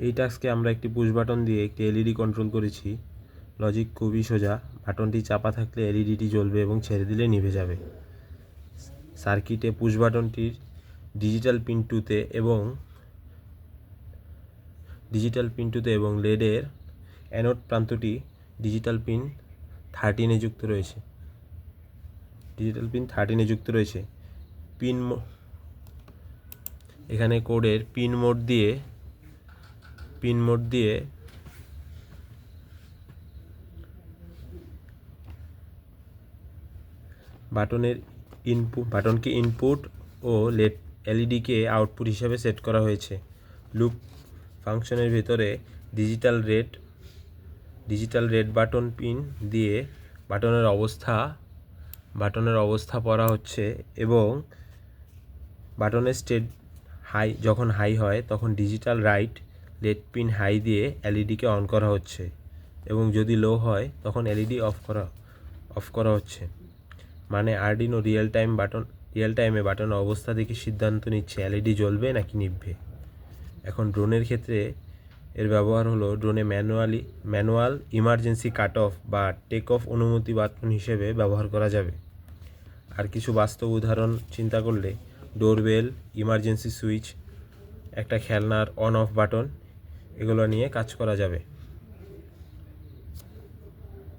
এই টাস্কে আমরা একটি পুশ বাটন দিয়ে একটি এলইডি কন্ট্রোল করেছি। লজিক খুবই সোজা। বাটনটি চাপা থাকলে এলইডিটি জ্বলবে এবং ছেড়ে দিলে নিভে যাবে। সার্কিটে পুশ বাটনটির ডিজিটাল পিন 2তে এবং লেডের অ্যানোড প্রান্তটি ডিজিটাল পিন 13-এ যুক্ত রয়েছে। এখানে কোডের পিন মোড দিয়ে বাটনকে ইনপুট ও এলইডিকে আউটপুট হিসাবে সেট করা হয়েছে। লুপ ফাংশনের ভেতরে ডিজিটাল রেড বাটন পিন দিয়ে বাটনের অবস্থা পড়া হচ্ছে এবং বাটনের স্টেট যখন হাই হয় তখন ডিজিটাল রেড পিন হাই দিয়ে এলইডিকে অন করা হচ্ছে এবং যদি লো হয় তখন এলইডি অফ করা হচ্ছে। মানে আরডিনো রিয়েল টাইমে বাটনের অবস্থা দেখে সিদ্ধান্ত নিচ্ছে এলইডি জ্বলবে নাকি নিভবে। এখন ড্রোনের ক্ষেত্রে এর ব্যবহার হলো ড্রোনে ম্যানুয়াল ইমার্জেন্সি কাট অফ বা টেক অফ অনুমতি বাটন হিসেবে ব্যবহার করা যাবে। আর কিছু বাস্তব উদাহরণ চিন্তা করলে ডোরবেল, ইমার্জেন্সি সুইচ, একটা খেলনার অন অফ বাটন, এগুলো নিয়ে কাজ করা যাবে।